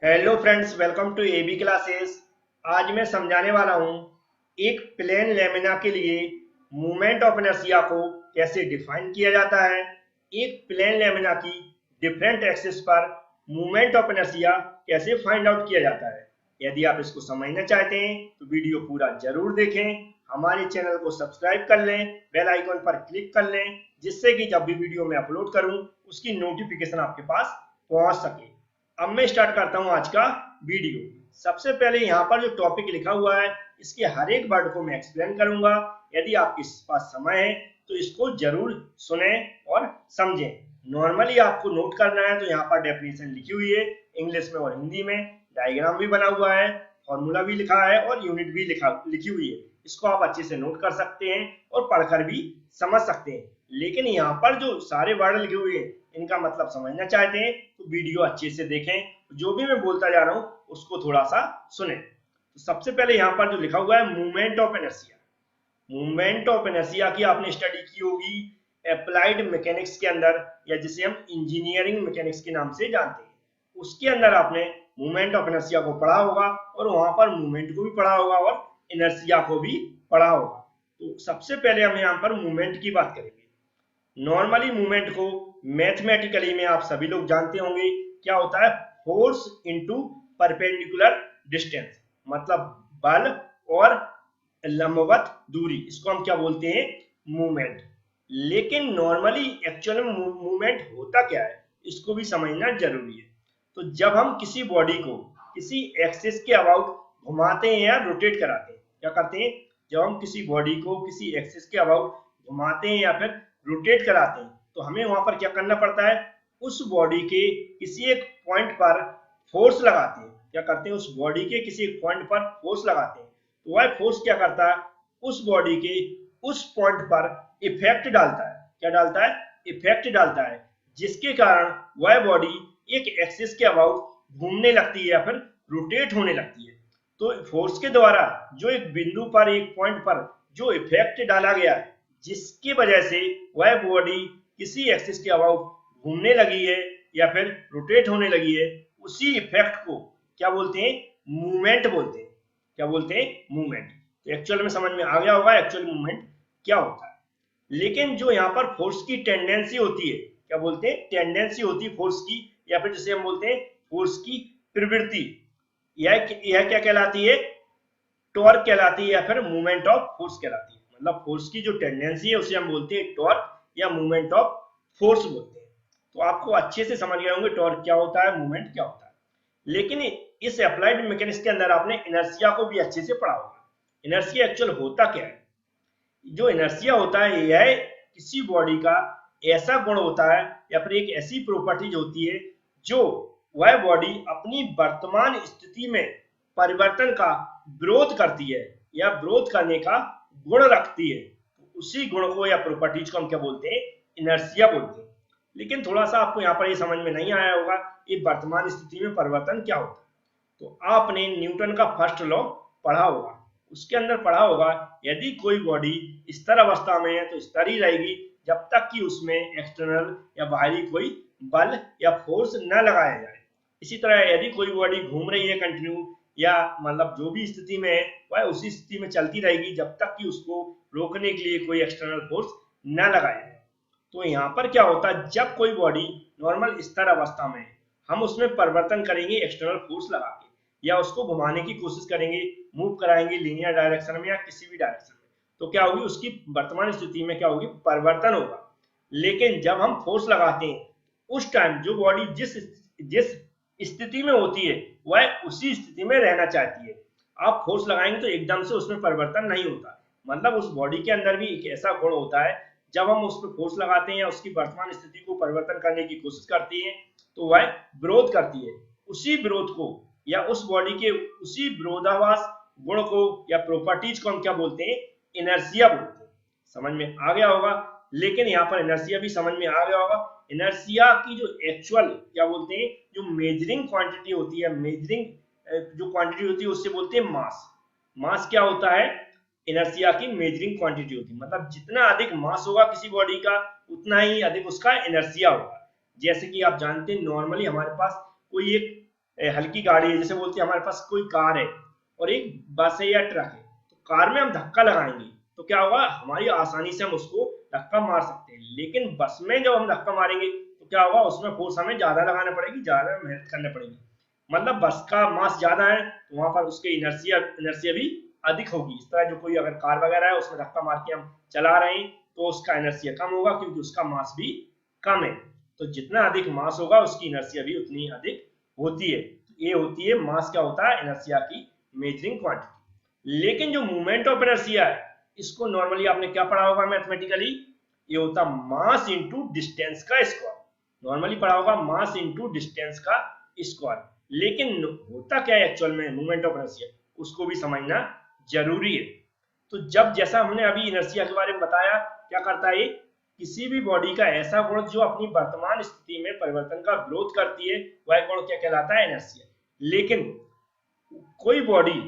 Hello friends, welcome to AB classes. आज मैं समझाने वाला हूँ एक प्लेन लेमिना के लिए मूवमेंट ऑफ इनर्शिया को कैसे डिफाइन किया जाता है। एक प्लेन लेमिना की डिफरेंट एक्सिस पर मूवमेंट ऑफ इनर्शिया कैसे फाइंड आउट किया जाता है। यदि आप इसको समझना चाहते हैं तो वीडियो पूरा जरूर देखें। हमारे चैनल को सब्सक्राइब कर लें, बेल आइकन पर क्लिक कर लें, जिससे कि जब भी वीडियो मैं अपलोड करूँ उसकी नोटिफिकेशन आपके पास पहुंच सके। अब मैं स्टार्ट करता हूं आज का वीडियो। सबसे पहले यहाँ पर जो टॉपिक लिखा हुआ है इसके हर एक वर्ड को मैं एक्सप्लेन करूंगा। यदि आपके पास समय है तो इसको जरूर सुने और समझें। नॉर्मली आपको नोट करना है तो यहाँ पर डेफिनेशन लिखी हुई है इंग्लिश में और हिंदी में, डायग्राम भी बना हुआ है, फॉर्मूला भी लिखा है और यूनिट भी लिखी हुई है। इसको आप अच्छे से नोट कर सकते हैं और पढ़कर भी समझ सकते हैं। लेकिन यहाँ पर जो सारे वर्ड लिखे हुए हैं इनका मतलब समझना चाहते हैं तो वीडियो अच्छे से देखें। जो भी मैं बोलता जा रहा हूं उसको थोड़ा सा सुने। तो सबसे पहले यहाँ पर जो लिखा हुआ है movement of inertia. Movement of inertia की आपने स्टडी की होगी अप्लाइड मैकेनिक्स के अंदर, या जिसे हम इंजीनियरिंग मैकेनिक्स के नाम से जानते हैं। उसके अंदर आपने मूवमेंट ऑफ इनर्शिया को पढ़ा होगा और वहां पर मूवमेंट को भी पढ़ा होगा और इनर्शिया को भी पढ़ा होगा। तो सबसे पहले हम यहाँ पर मूवमेंट की बात करेंगे। नॉर्मली मूवमेंट को मैथमेटिकली में आप सभी लोग जानते होंगे क्या होता है, फोर्स इनटू परपेंडिकुलर डिस्टेंस, मतलब बल और लंबवत दूरी, इसको हम क्या बोलते हैं, मूवमेंट। लेकिन नॉर्मली एक्चुअल में मूवमेंट होता क्या है इसको भी समझना जरूरी है। तो जब हम किसी बॉडी को किसी एक्सिस के अबाउट घुमाते हैं या रोटेट कराते हैं, क्या करते हैं, जब हम किसी बॉडी को किसी एक्सिस के अबाउट घुमाते हैं या फिर रोटेट कराते हैं तो हमें वहां पर क्या करना पड़ता है, उस बॉडी के किसी एक पॉइंट पर फोर्स लगाते हैं। क्या करते हैं, उस बॉडी के किसी एक पॉइंट पर फोर्स लगाते हैं। तो वह फोर्स क्या करता है, उस बॉडी के उस पॉइंट पर इफेक्ट डालता है। क्या डालता है, इफेक्ट डालता है, जिसके कारण वह बॉडी एक एक्सिस के अबाउट घूमने लगती है या फिर रोटेट होने लगती है। तो फोर्स के द्वारा जो एक बिंदु पर, एक पॉइंट पर जो इफेक्ट डाला गया है, जिसकी वजह से वह बॉडी किसी एक्सिस के अबाउट घूमने लगी है या फिर रोटेट होने लगी है, उसी इफेक्ट को क्या बोलते हैं, मूवमेंट बोलते हैं। क्या बोलते हैं, मूवमेंट। तो एक्चुअल में समझ में आ गया होगा एक्चुअल मूवमेंट क्या होता है। लेकिन जो यहाँ पर फोर्स की टेंडेंसी होती है, क्या बोलते हैं, टेंडेंसी होती है फोर्स की, या फिर जिसे हम बोलते हैं फोर्स की प्रवृत्ति, यह क्या कहलाती है, टॉर्क कहलाती है या फिर मूवमेंट ऑफ फोर्स कहलाती है। मतलब फोर्स की जो टेंडेंसी है उसे हम बोलते हैं टॉर्क या मूवमेंट ऑफ फोर्स बोलते हैं। तो आपको अच्छे से समझ गए होंगे टॉर्क क्या होता है, मूवमेंट क्या होता है। लेकिन इस अप्लाइड मैकेनिक्स के अंदर आपने इनर्शिया को भी अच्छे से पढ़ा होगा। इनर्शिया एक्चुअल होता क्या है, जो इनर्शिया होता है यह किसी बॉडी का ऐसा गुण होता है या फिर एक ऐसी प्रॉपर्टीज होती है जो वह बॉडी अपनी वर्तमान स्थिति में परिवर्तन का विरोध करती है या विरोध करने का गुण रखती है। तो उसी गुण को या प्रॉपर्टीज को हम क्या बोलते हैं, इनर्शिया बोलते हैं। लेकिन थोड़ा सा आपको यहाँ पर ये समझ में नहीं आया होगा कि वर्तमान स्थिति में परिवर्तन क्या होता है। तो आपने न्यूटन का फर्स्ट लॉ पढ़ा होगा, उसके अंदर पढ़ा होगा यदि कोई बॉडी स्थिर अवस्था में है तो स्थिर ही रहेगी जब तक कि उसमें एक्सटर्नल या बाहरी कोई बल या फोर्स न लगाया जाए। इसी तरह यदि कोई बॉडी घूम रही है कंटिन्यू, या मतलब जो भी स्थिति में है वह उसी स्थिति में चलती रहेगी जब तक कि उसको रोकने के लिए कोई एक्सटर्नल फोर्स न लगाया जाए। तो यहाँ पर क्या होता है, जब कोई बॉडी नॉर्मल स्थिर अवस्था में है हम उसमें परिवर्तन करेंगे एक्सटर्नल फोर्स लगा के, या उसको घुमाने की कोशिश करेंगे, मूव कराएंगे लीनियर डायरेक्शन में या किसी भी डायरेक्शन में, तो क्या होगी, उसकी वर्तमान स्थिति में क्या होगी, परिवर्तन होगा। लेकिन जब हम फोर्स लगाते हैं उस टाइम जो बॉडी जिस जिस स्थिति में होती है वह उसी स्थिति में रहना चाहती है। आप फोर्स लगाएंगे तो एकदम से उसमें परिवर्तन नहीं होता। मतलब उस बॉडी के अंदर भी एक ऐसा गुण होता है, जब हम उस पर फोर्स लगाते हैं या उसकी वर्तमान स्थिति को परिवर्तन करने की कोशिश करती है तो वह विरोध करती है। उसी विरोध को या उस बॉडी के उसी विरोधाभास गुण को या प्रॉपर्टीज को हम क्या बोलते हैं, इनर्शिया बोलते हैं। समझ में आ गया होगा। लेकिन यहाँ पर इनर्शिया भी समझ में आ गया होगा। इनर्शिया की जो एक्चुअल क्या बोलते हैं, जो मेजरिंग क्वांटिटी होती है, मेजरिंग जो क्वांटिटी होती है उससे बोलते हैं मास। मास क्या होता है, इनर्शिया की मेजरिंग क्वांटिटी होती है। मतलब जितना अधिक मास होगा किसी बॉडी का उतना ही अधिक उसका इनर्शिया होगा। जैसे कि आप जानते हैं नॉर्मली हमारे पास कोई एक हल्की गाड़ी है, जैसे बोलते हैं हमारे पास कोई कार है और एक बस है या ट्रक है, तो कार में हम धक्का लगाएंगे तो क्या होगा, हमारी आसानी से हम उसको धक्का मार सकते हैं। लेकिन बस में जब हम धक्का मारेंगे तो क्या होगा, उसमें फोर्स हमें ज्यादा लगाना पड़ेगी, ज्यादा मेहनत करनी पड़ेगी। मतलब बस का मास ज्यादा है तो वहां पर उसके इनर्शिया इनर्शिया भी अधिक होगी। इस तरह जो कोई अगर कार वगैरह है उसमें धक्का मार के हम चला रहे हैं तो उसका इनर्शिया कम होगा, क्योंकि उसका मास भी कम है। तो जितना अधिक मास होगा उसकी इनर्शिया भी उतनी अधिक होती है। ये होती है मास, क्या होता है, इनर्शिया की मेजरिंग क्वांटिटी। लेकिन जो मूवमेंट ऑफ इनर्शिया है, इसको नॉर्मली आपने क्या पढ़ा होगा मैथमेटिकली, ये होता मास इनटू डिस्टेंस का स्क्वायर। नॉर्मली पढ़ा होगा मास इनटू डिस्टेंस का स्क्वायर। लेकिन होता क्या है एक्चुअल में मूवमेंट ऑफ इनर्शिया, उसको भी समझना जरूरी है। तो जब जैसा हमने अभी इनर्शिया के बारे में बताया, क्या करता है, किसी भी बॉडी का ऐसा गुण जो अपनी वर्तमान स्थिति में परिवर्तन का विरोध करती है, वह गुण क्या कहलाता है, इनर्शिया। लेकिन कोई बॉडी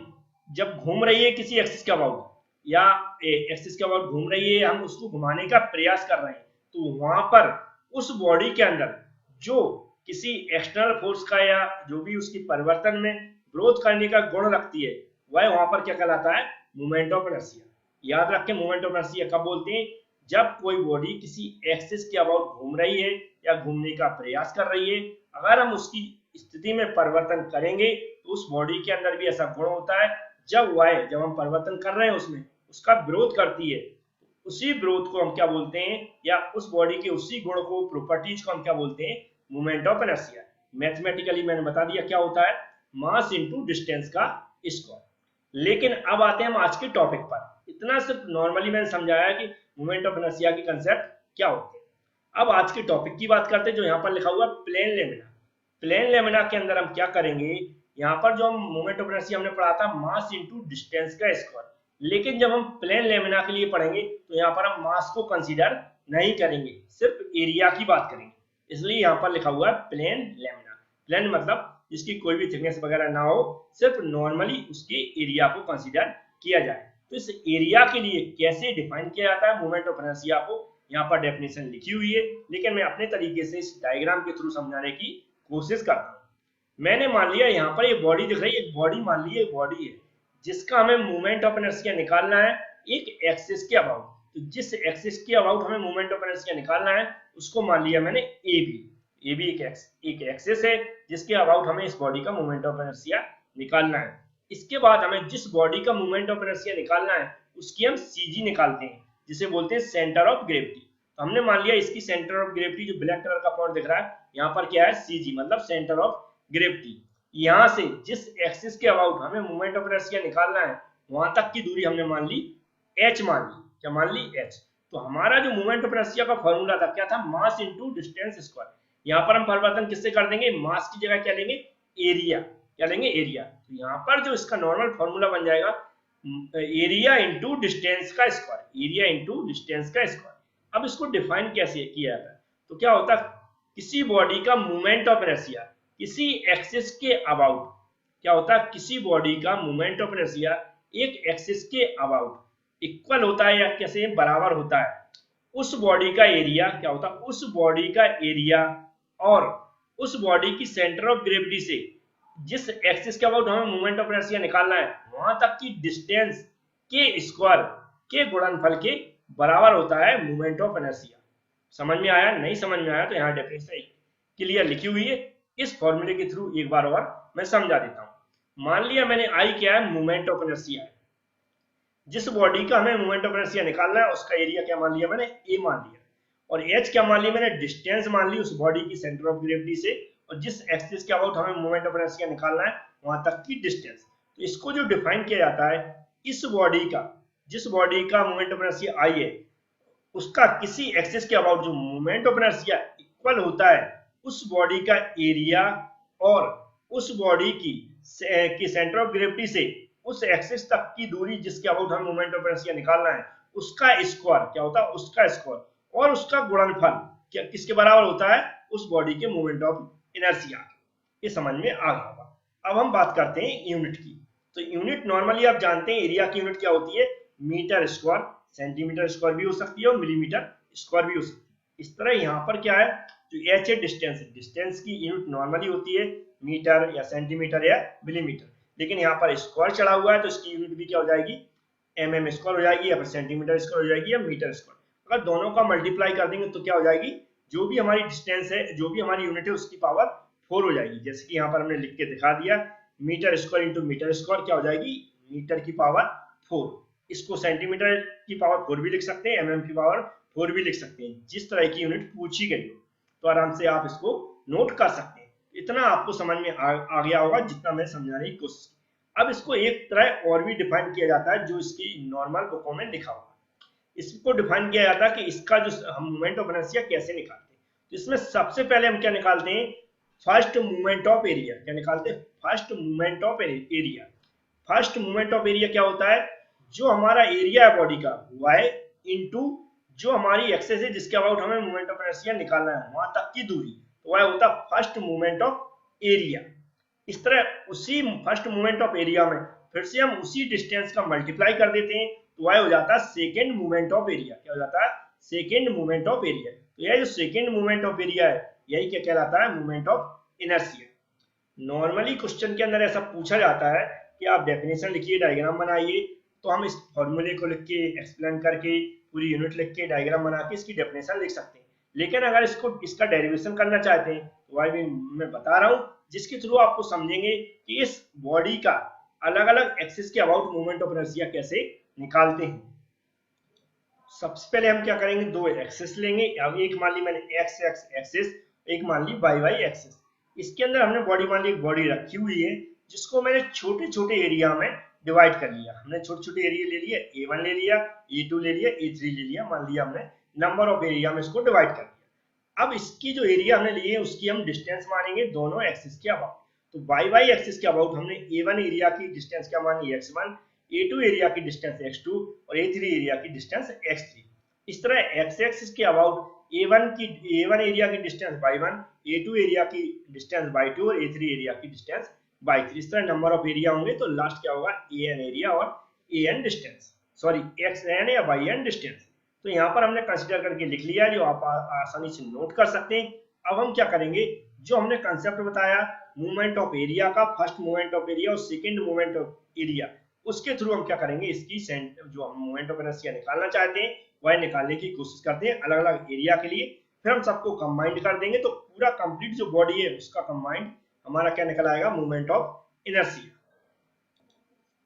जब घूम रही है किसी एक्सिस के अबाउट, या एक्सिस के अबाउट घूम रही है, हम उसको घुमाने का प्रयास कर रहे हैं, तो वहां पर उस बॉडी के अंदर जो किसी एक्सटर्नल फोर्स का या जो भी उसकी परिवर्तन में विरोध करने का गुण रखती है, वह वहां पर क्या कहलाता है, मूवमेंट ऑफ इनर्शिया। याद रखें, मूवमेंट ऑफ इनर्शिया कब बोलते हैं, जब कोई बॉडी किसी एक्सिस के अबाउट घूम रही है या घूमने का प्रयास कर रही है, अगर हम उसकी स्थिति में परिवर्तन करेंगे तो उस बॉडी के अंदर भी ऐसा गुण होता है, जब हम परिवर्तन कर रहे हैं उसमें उसका विरोध करती है, उसी विरोध को हम क्या बोलते हैं, या उस बॉडी के उसी गुण को, प्रॉपर्टीज को हम क्या बोलते हैं, मूवमेंट ऑफ इनर्शिया। मैथमेटिकली मैंने बता दिया क्या होता है, मास इनटू डिस्टेंस का स्क्वायर। लेकिन अब आते हैं हम आज के टॉपिक पर। इतना सिर्फ नॉर्मली मैंने समझाया कि मूवमेंट ऑफ इनर्शिया के कंसेप्ट क्या होते हैं। अब आज के टॉपिक की बात करते हैं, जो यहाँ पर लिखा हुआ प्लेन लेमिना। प्लेन लेमिना के अंदर हम क्या करेंगे, यहाँ पर जो हम मूवमेंट ऑफ इनर्शिया हमने पढ़ा था मास इनटू डिस्टेंस का स्क्वायर, लेकिन जब हम प्लेन लेमिना के लिए पढ़ेंगे तो यहाँ पर हम मास को कंसीडर नहीं करेंगे, सिर्फ एरिया की बात करेंगे। इसलिए यहाँ पर लिखा हुआ है प्लेन लेमिना। प्लेन मतलब जिसकी कोई भी थिकनेस वगैरह ना हो, सिर्फ नॉर्मली उसके एरिया को कंसीडर किया जाए। तो इस एरिया के लिए कैसे डिफाइन किया जाता है मूवमेंट ऑफ इनर्शिया को, यहाँ पर डेफिनेशन लिखी हुई है, लेकिन मैं अपने तरीके से इस डायग्राम के थ्रू समझाने की कोशिश करता हूँ। मैंने मान लिया यहाँ पर एक बॉडी दिख रही है, एक बॉडी मान ली, एक बॉडी है जिसका हमें मूवमेंट ऑफ इनर्शिया निकालना है एक एक्सिस के अबाउट। तो जिस एक्सिस के अबाउट हमें मूवमेंट ऑफ इनर्शिया निकालना है उसको मान लिया मैंने ए बी एक एक्सिस है जिसके अबाउट हमें इस बॉडी का मूवमेंट ऑफ इनर्शिया निकालना है। इसके बाद हमें जिस बॉडी का मूवमेंट ऑफ इनर्शिया निकालना है उसकी हम सीजी निकालते हैं, जिसे बोलते हैं सेंटर ऑफ ग्रेविटी। तो हमने मान लिया इसकी सेंटर ऑफ ग्रेविटी, जो ब्लैक कलर का पॉइंट दिख रहा है यहाँ पर क्या है, सीजी मतलब सेंटर ऑफ ग्रेविटी। यहां से जिस एक्सिस के अबाउट हमें मूवमेंट ऑफ इनर्शिया निकालना है वहां तक की दूरी हमने मान ली h, मान ली, क्या मान ली, h। तो हमारा जो मूवमेंट ऑफ इनर्शिया का फॉर्मूला था क्या था, मास इनटू डिस्टेंस स्क्वायर। यहाँ पर हम परिवर्तन किससे कर देंगे, मास की जगह क्या लेंगे, एरिया, क्या लेंगे, एरिया। तो यहाँ पर जो इसका नॉर्मल फॉर्मूला बन जाएगा एरिया इंटू डिस्टेंस का स्क्वायर, एरिया इंटू डिस्टेंस का स्क्वायर। अब इसको डिफाइन कैसे किया जाता है, तो क्या होता है, किसी बॉडी का मूवमेंट ऑफ इनर्शिया किसी एक्सिस के अबाउट, क्या होता है, किसी बॉडी का मूवमेंट ऑफ इनर्शिया एक एक्सिस के अबाउट इक्वल होता है या कैसे बराबर होता है उस बॉडी का एरिया, क्या होता है, उस बॉडी का एरिया और उस बॉडी की सेंटर ऑफ ग्रेविटी से जिस एक्सिस के अबाउट हमें मूवमेंट ऑफ इनर्शिया निकालना है वहां तक की डिस्टेंस के स्क्वायर के गुणनफल के बराबर होता है मूवमेंट ऑफ इनर्शिया। समझ में आया, नहीं समझ में आया तो यहाँ डेफिनेशन क्लियर लिखी हुई है, इस फॉर्मूले के थ्रू एक बार और मैं समझा देता हूं। मान लिया मैंने आई क्या है, मूवमेंट ऑफ इनर्शिया है, जिस बॉडी का हमें मूवमेंट ऑफ इनर्शिया निकालना है उसका एरिया क्या मान लिया मैंने, ए मान लिया, और एच क्या मान लिया मैंने, डिस्टेंस मान ली उस बॉडी की सेंटर ऑफ ग्रेविटी से, और जिस एक्सिस के अबाउट हमें मूवमेंट ऑफ इनर्शिया निकालना है वहां तक की डिस्टेंस। तो इसको जो डिफाइन किया जाता है, इस बॉडी का, जिस बॉडी का मूवमेंट ऑफ इनर्शिया आई है उसका किसी एक्सिस के अबाउट जो मूवमेंट ऑफ इनर्शिया इक्वल होता है उस बॉडी का एरिया और उस बॉडी की सेंटर ऑफ ग्रेविटी से उस एक्सिस तक की दूरी जिसके अबाउट हमें मूवमेंट ऑफ इनर्शिया निकालना है उसका स्क्वायर, क्या होता है, उसका स्क्वायर और उसका गुणनफल क्या किसके बराबर होता है, उस बॉडी के मूवमेंट ऑफ इनर्शिया। ये समझ में आ गया होगा। अब हम बात करते हैं यूनिट की। तो यूनिट नॉर्मली आप जानते हैं एरिया की यूनिट क्या होती है, मीटर स्क्वायर, सेंटीमीटर स्क्वायर भी हो सकती है और मिलीमीटर स्क्वायर भी हो सकती है। इस तरह यहाँ पर क्या है, जो एच है डिस्टेंस है, डिस्टेंस की यूनिट नॉर्मली होती है मीटर या सेंटीमीटर या मिलीमीटर, लेकिन यहाँ पर स्क्वायर चढ़ा हुआ है तो इसकी यूनिट भी क्या हो जाएगी, mm स्क्वायर हो जाएगी, या फिर सेंटीमीटर स्क्वायर हो जाएगी, या मीटर स्क्वायर। अगर दोनों का मल्टीप्लाई कर देंगे तो क्या हो जाएगी, जो भी हमारी डिस्टेंस है, जो भी हमारी यूनिट है उसकी पावर 4 हो जाएगी। जैसे कि यहाँ पर हमने लिख के दिखा दिया, metre square into metre square क्या हो जाएगी, मीटर की पावर 4। इसको सेंटीमीटर की पावर 4 भी लिख सकते हैं, mm की पावर 4 भी लिख सकते हैं, जिस तरह की यूनिट पूछी गई हो तो आराम से आप इसको नोट कर सकते हैं। इतना आपको समझ में आ गया होगा जितना मैं समझाने की कोशिश की। अब इसको एक तरह और भी डिफाइन किया जाता है जो इसकी नॉर्मल बुकों में लिखा हुआ है। इसको डिफाइन किया जाता है कि इसका जो हम मोमेंट ऑफ इनर्शिया कैसे निकालते हैं। तो इसमें सबसे पहले हम क्या निकालते हैं, फर्स्ट मोमेंट ऑफ एरिया। क्या निकालते हैं, first moment of area. First moment of area क्या होता है, जो हमारा एरिया है बॉडी का y इंटू जो हमारी एक्सेस है जिसके अबाउट हमें मोमेंट ऑफ इनर्शिया निकालना है वहां तक की दूरी, तो वह होता है फर्स्ट मोमेंट ऑफ एरिया। इस तरह उसी फर्स्ट मोमेंट ऑफ एरिया में फिर से हम उसी डिस्टेंस का मल्टीप्लाई कर देते हैं तो वह हो जाता है सेकेंड मोमेंट ऑफ एरिया। क्या हो जाता है, सेकेंड मोमेंट ऑफ एरिया। तो यह जो सेकेंड मोमेंट ऑफ एरिया है यही क्या कहलाता है, moment of inertia. Normally question के अंदर ऐसा पूछा जाता है कि आप डेफिनेशन लिखिए, डायग्राम बनाइए, तो हम इस फॉर्मूले को लिख के एक्सप्लेन करके पूरी यूनिट लिख के डायग्राम बना के इसकी डेफिनेशन लिख सकते हैं। लेकिन अगर इसका डेरिवेशन करना चाहते हैं तो वह भी मैं बता रहा हूँ, जिसके थ्रू आपको समझेंगे कि इस बॉडी का अलग अलग एक्सिस के अबाउट मोमेंट ऑफ इनर्शिया कैसे निकालते हैं। सबसे पहले हम क्या करेंगे, दो एक्सिस लेंगे। अब एक मान ली मैंने एक्स एक्स एक्सिस, एक मान ली वाई वाई एक्सिस। इसके अंदर हमने बॉडी मान ली एक बॉडी रखी हुई है जिसको मैंने छोटे छोटे एरिया में डिवाइड कर लिया। हमने छोटे छोटे एरिया ले लिया, A1 ले लिया, A2 ले लिया, A3 ले लिया। मान लिया हमने नंबर ऑफ एरिया में इसको डिवाइड कर लिया। अब इसकी जो एरिया हमने लिए उसकी हम डिस्टेंस मानेंगे दोनों एक्सिस के अबाउट। तो वाई वाई एक्सिस के अबाउट हमने A1 एरिया की डिस्टेंस क्या मानी, x1, A2 एरिया की डिस्टेंस x2 और A3 एरिया की डिस्टेंस x3। इस तरह x एक्सिस के अबाउट A1 एरिया की डिस्टेंस y1, A2 एरिया की डिस्टेंस y2 और A3 एरिया की डिस्टेंस y3। इस तरह नंबर ऑफ एरिया होंगे तो लास्ट क्या होगा, an एरिया और an डिस्टेंस, सॉरी xn या yn डिस्टेंस। तो यहाँ पर हमने कंसीडर करके लिख लिया, जो आप आसानी से नोट कर सकते हैं। अब हम क्या करेंगे, जो हमने कंसेप्ट बताया मूवमेंट ऑफ एरिया का, फर्स्ट मूवमेंट ऑफ एरिया और सेकेंड मूवमेंट ऑफ एरिया, उसके थ्रू हम क्या करेंगे, इसकी जो हम मूवमेंट ऑफ इनर्शिया निकालना चाहते हैं वह निकालने की कोशिश करते हैं अलग अलग एरिया के लिए। फिर हम सबको कंबाइंड कर देंगे तो पूरा कंप्लीट जो बॉडी है उसका कंबाइंड हमारा क्या निकल आएगा, मूवमेंट ऑफ इनर्शिया।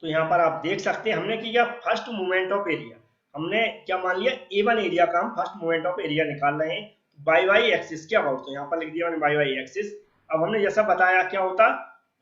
तो यहाँ पर आप देख सकते हैं हमने किया फर्स्ट मूवमेंट ऑफ एरिया। हमने क्या मान लिया, A1 एरिया का हम फर्स्ट मूवमेंट ऑफ एरिया निकाल रहे हैं वाई वाई एक्सिस के अबाउट। तो यहाँ पर लिख दिया मैंने वाई वाई एक्सिस। अब हमने जैसा बताया क्या होता,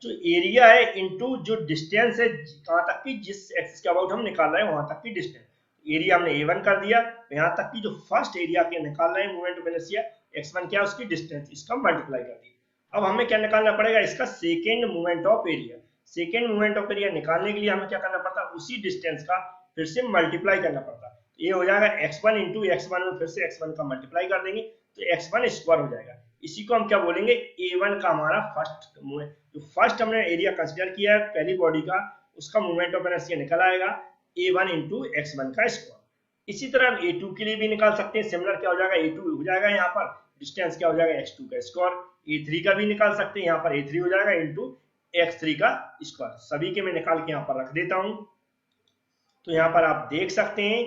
जो एरिया है इनटू जो डिस्टेंस है कहाँ तक की, जिस एक्सिस के अबाउट हम निकाल रहे हैं वहां तक की डिस्टेंस। एरिया हमने A1 कर दिया, यहाँ तक की जो फर्स्ट एरिया के निकाल रहे हैं मूवमेंट ऑफ इनर्शिया x1 क्या उसकी डिस्टेंस, इसका मल्टीप्लाई कर दिया। अब हमें क्या निकालना पड़ेगा, इसका second movement of area. Second movement of area निकालने के लिए हमें क्या करना पड़ता है, उसी डिस्टेंस का फिर से मल्टीप्लाई करना पड़ता है। ये हो जाएगा x1 इंटू x1 में फिर से x1 का मल्टीप्लाई कर देंगे तो x1 स्क्वायर हो जाएगा। इसी को हम क्या बोलेंगे, A1 का हमारा फर्स्ट मूवमेंट, जो फर्स्ट हमने एरिया कंसीडर किया है पहली बॉडी का, उसका मूवमेंट ऑफ इनर्शिया निकल आएगा A1 इंटू x1 का स्क्वायर। इसी तरह हम A2 के लिए भी निकाल सकते हैं। सिमिलर क्या हो जाएगा, A2 हो जाएगा यहाँ पर डिस्टेंस क्या हो जाएगा, x2 का स्क्वायर। A3 का भी निकाल सकते हैं, यहाँ पर A3 हो जाएगा इंटू x3 का स्क्वायर। सभी के मैं निकाल के यहाँ पर रख देता हूँ। तो यहाँ पर आप देख सकते हैं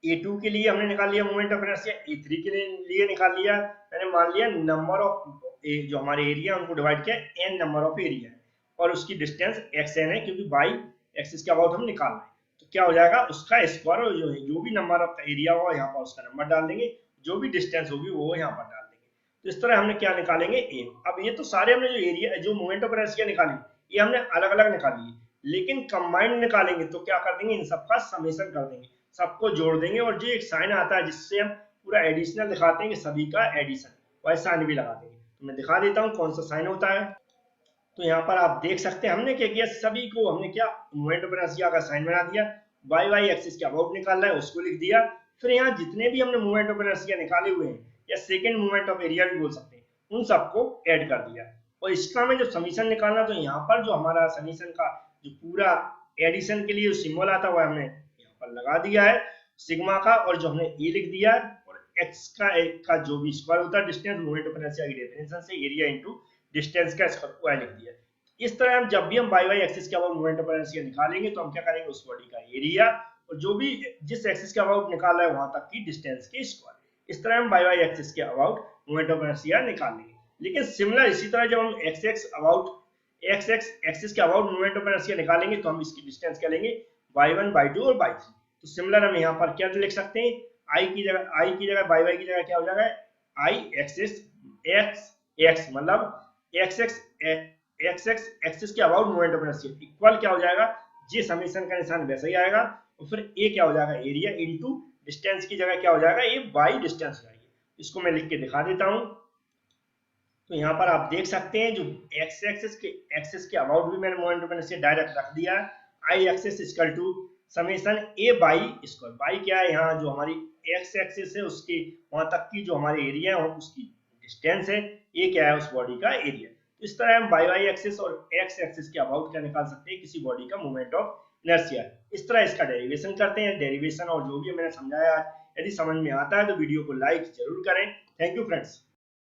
A2 के लिए हमने निकाल लिया मूवमेंट ऑफ इनर्शिया, A3 के लिए निकाल लिया। मैंने मान लिया नंबर ऑफ जो हमारे एरिया उनको डिवाइड किया n नंबर ऑफ एरिया और उसकी डिस्टेंस xn है क्योंकि y एक्सिस के अबाउट हम निकाल रहे हैं। तो क्या हो जाएगा, उसका स्क्वायर और जो भी नंबर ऑफ एरिया होगा यहाँ पर उसका नंबर डाल देंगे, जो भी डिस्टेंस होगी वो यहाँ पर डाल देंगे। तो इस तरह हमने क्या निकालेंगे a। अब ये तो सारे हमने जो एरिया जो मूवमेंट ऑफ इनर्शिया निकाली ये हमने अलग अलग निकाली है, लेकिन कंबाइंड निकालेंगे तो क्या कर देंगे, इन सबका समेशन कर देंगे, सबको जोड़ देंगे और जो एक साइन आता है जिससे हम पूरा एडिशनल दिखाते हैं कि सभी का एडिशन, वह साइन भी लगा देंगे। तो मैं दिखा देता हूँ कौन सा साइन होता है। तो यहाँ पर आप देख सकते हैं हमने क्या किया, सभी को हमने क्या मूवमेंट ऑफ इनर्शिया का साइन बना दिया, वाई वाई एक्सिस के अबाउट निकाल रहा है उसको लिख दिया। फिर यहाँ जितने भी हमने मूवमेंट ऑफ इनर्शिया निकाले हुए हैं या सेकेंड मूवमेंट ऑफ एरिया भी बोल सकते हैं, उन सबको ऐड कर दिया। और इसका में जो समीशन निकालना, तो यहाँ पर जो हमारा समीशन का जो पूरा एडिशन के लिए जो सिंबल आता है वह हमने यहाँ पर लगा दिया है सिग्मा का, और जो हमने ए लिख दिया और एक्स का जो भी स्क्वायर होता है डिस्टेंस, मोमेंट ऑफ इनर्शिया की डेफिनेशन से एरिया इनटू डिस्टेंस का स्क्वायर को लिख दिया। इस तरह हम जब भी हम वाई वाई एक्सिस के अबाउट मोमेंट ऑफ इनर्शिया निकालेंगे तो हम क्या करेंगे, उस बॉडी का एरिया और जो भी जिस एक्सिस के अबाउट निकाल रहा है वहां तक की डिस्टेंस के स्क्वायर, इस तरह हम वाई वाई एक्सिस के अबाउट मोमेंट ऑफ इनर्शिया निकालेंगे। लेकिन सिमिलर इसी तरह जब हम एक्स एक्स एक्सिस के अबाउट मोमेंट ऑफ इनर्शिया निकालेंगे तो हम इसकी डिस्टेंस क्या लेंगे, y1 y2 और y3। तो सिमिलर हम यहाँ पर क्या लिख सकते हैं, i की जगह y y की जगह क्या हो जाएगा, i एक्सिस x मतलब x एक्सिस के about moment of inertia equal क्या हो जाएगा, जे समेशन का निशान वैसा ही आएगा और फिर a क्या हो जाएगा, एरिया इनटू डिस्टेंस की जगह क्या हो जाएगा, ये y डिस्टेंस हो जाएगी। इसको मैं लिख के दिखा देता हूँ। तो यहाँ पर आप देख सकते हैं जो x एक्सिस के अबाउट भी मैंने मोमेंट ऑफ इनर्शिया डायरेक्ट रख दिया है, i axis equal to summation a by square, by क्या है, यहाँ जो हमारी x एक्सिस है उसके वहां तक की जो हमारे एरिया है उसकी डिस्टेंस है, a क्या है उस बॉडी का एरिया। तो इस तरह हम y एक्सिस और x एक्सिस के अबाउट क्या निकाल सकते हैं, किसी बॉडी का मोमेंट ऑफ इनर्शिया। इस तरह इसका डेरिवेशन करते हैं। डेरिवेशन और जो भी मैंने समझाया, यदि समझ में आता है तो वीडियो को लाइक जरूर करें। Thank you friends.